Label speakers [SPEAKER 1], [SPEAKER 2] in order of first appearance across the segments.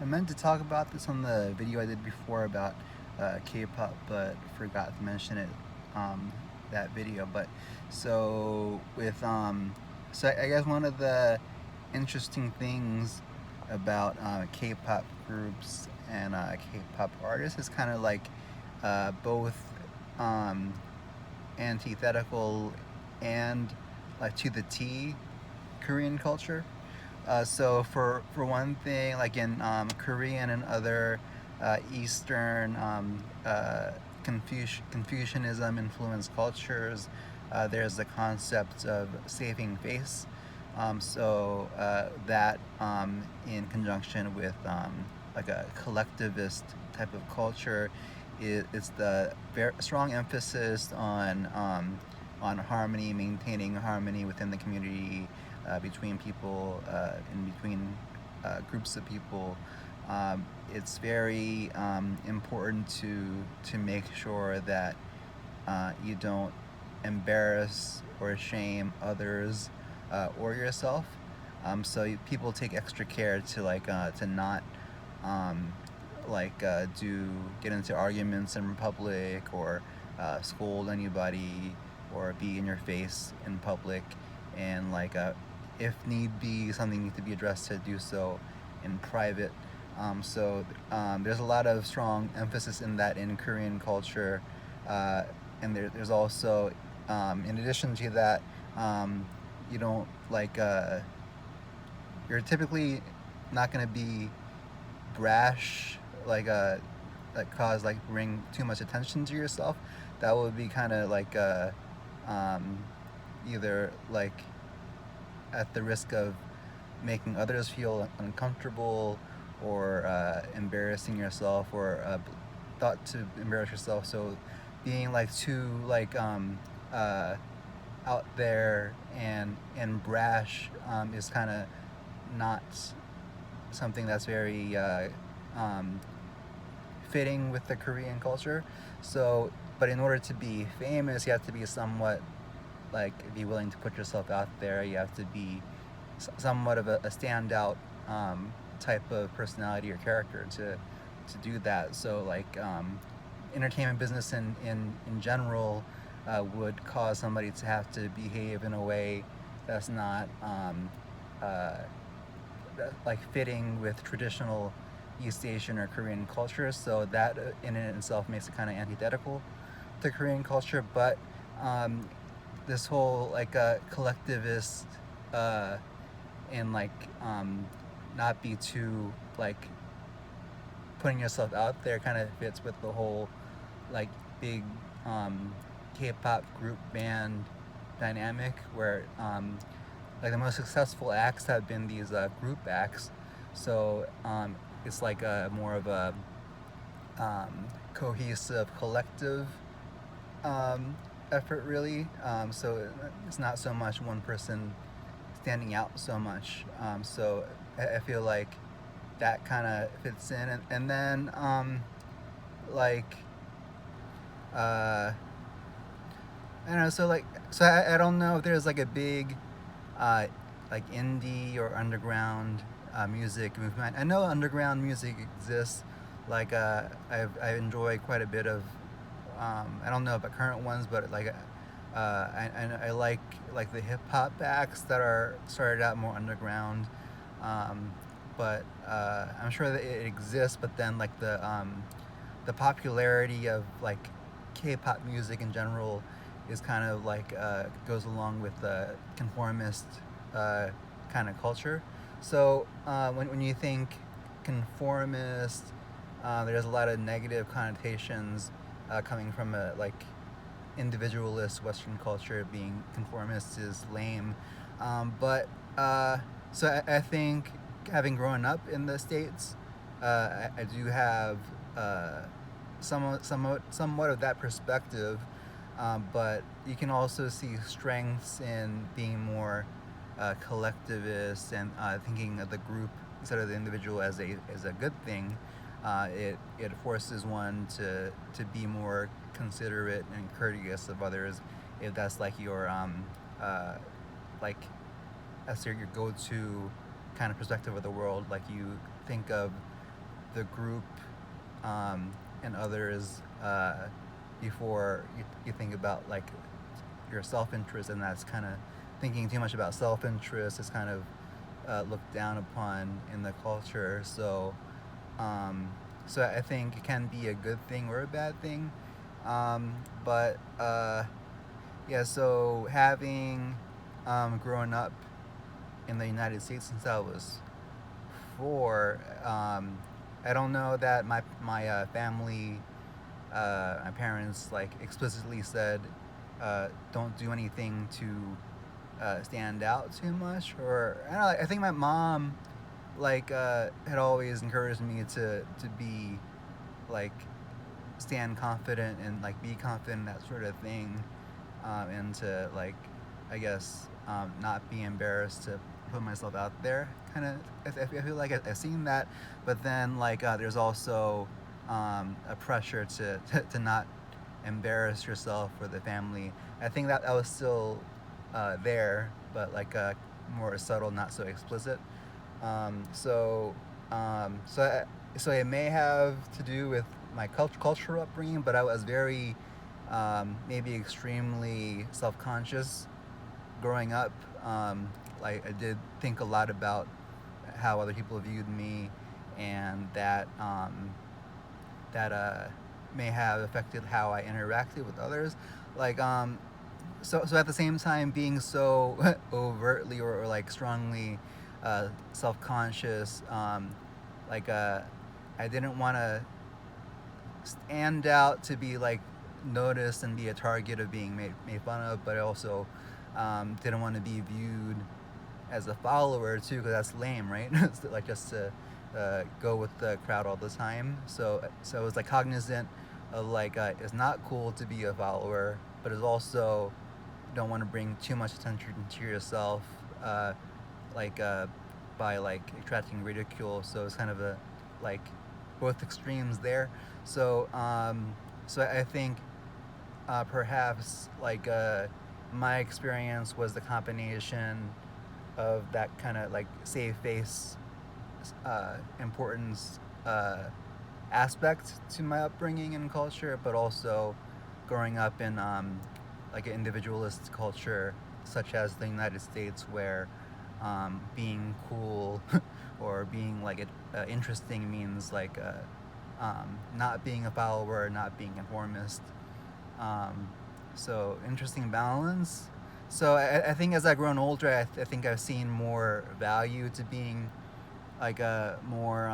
[SPEAKER 1] I meant to talk about this on the video I did before about K-pop, but forgot to mention it. That video, but so with so I guess one of the interesting things about K-pop groups and K-pop artists is kind of like both um, antithetical and like to the T Korean culture. So for one thing, like in Korean and other Eastern Confucianism influenced cultures, there's the concept of saving face. That in conjunction with like a collectivist type of culture, it's the very strong emphasis on harmony, maintaining harmony within the community, between people, in between groups of people. It's very important to make sure that you don't embarrass or shame others or yourself. People take extra care to not do get into arguments in public or scold anybody or be in your face in public, and if need be something needs to be addressed, to do so in private. There's a lot of strong emphasis in that in Korean culture, and there's also in addition to that, you don't you're typically not going to be brash, bring too much attention to yourself. That would be kind of um, either at the risk of making others feel uncomfortable or embarrassing yourself, or thought to embarrass yourself. So being too uh, out there and brash is kind of not something that's very um, fitting with the Korean culture. But in order to be famous, you have to be somewhat be willing to put yourself out there. You have to be somewhat of a standout type of personality or character to do that. Entertainment business in general would cause somebody to have to behave in a way that's not uh, fitting with traditional East Asian or Korean culture. So that in and itself makes it kind of antithetical to Korean culture. But this whole collectivist uh, and not be too putting yourself out there kind of fits with the whole big K-pop group band dynamic, where the most successful acts have been these group acts. So it's more of a cohesive collective effort, really. So it's not so much one person standing out so much. I feel like that kind of fits in, and then like uh, I don't know. I don't know if there's a big indie or underground music movement. I know underground music exists. I enjoy quite a bit of. I don't know about current ones, but I like the hip hop acts that are started out more underground. But I'm sure that it exists. But then the popularity of K-pop music in general is kind of goes along with the conformist kind of culture. So when you think conformist, there's a lot of negative connotations coming from a individualist Western culture. Being conformist is lame, but I think, having grown up in the States, I do have somewhat of that perspective, but you can also see strengths in being more collectivist and thinking of the group instead of the individual as a good thing. It forces one to be more considerate and courteous of others, if that's your like that's your go-to kind of perspective of the world. You think of the group and others before you think about like your self-interest, and that's kind of thinking too much about self-interest is kind of looked down upon in the culture. Um, so I think it can be a good thing or a bad thing. But yeah, so having grown up in the United States since I was 4, I don't know that my family, my parents like explicitly said, don't do anything to stand out too much, or I don't know. I think my mom like had always encouraged me to be like stand confident and like be confident, that sort of thing, and to like I guess not be embarrassed to put myself out there. Kind of, I feel like I've seen that, but then like there's also a pressure to not embarrass yourself or the family. I think that was still there, but like more subtle, not so explicit. Um, so, so, so it may have to do with my cultural upbringing, but I was very, maybe extremely self-conscious growing up. Like I did think a lot about how other people viewed me, and that may have affected how I interacted with others. Like so at the same time being so overtly or like strongly self-conscious, like I didn't want to stand out to be like noticed and be a target of being made fun of, but I also didn't want to be viewed as a follower too, because that's lame, right? So, like just to go with the crowd all the time. So I was like cognizant of like it's not cool to be a follower, but it's also don't want to bring too much attention to yourself, uh, like by like attracting ridicule. So it's kind of a like both extremes there. So I think perhaps like my experience was the combination of that kind of like save face importance aspect to my upbringing and culture, but also growing up in like an individualist culture such as the United States, where being cool or being like interesting means like not being a follower, not being conformist. Um, so interesting balance. So I think as I've grown older, I think I've seen more value to being like a more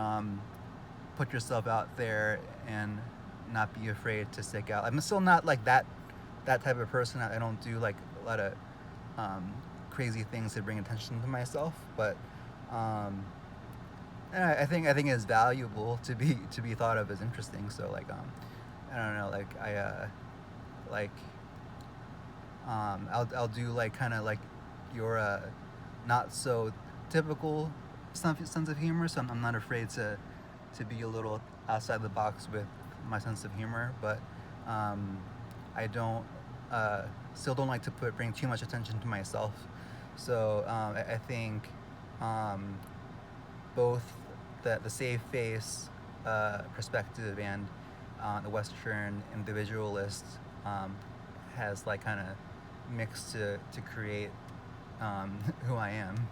[SPEAKER 1] put yourself out there and not be afraid to stick out. I'm still not like that type of person. I don't do like a lot of um, crazy things to bring attention to myself, but and I think it's valuable to be thought of as interesting. So like I don't know, like I like I'll do like kind of like your not so typical sense of humor. So I'm not afraid to be a little outside the box with my sense of humor, but um, I don't still don't like to bring too much attention to myself. So I think um, both the save face perspective and the Western individualist um, has like kind of mixed to create who I am.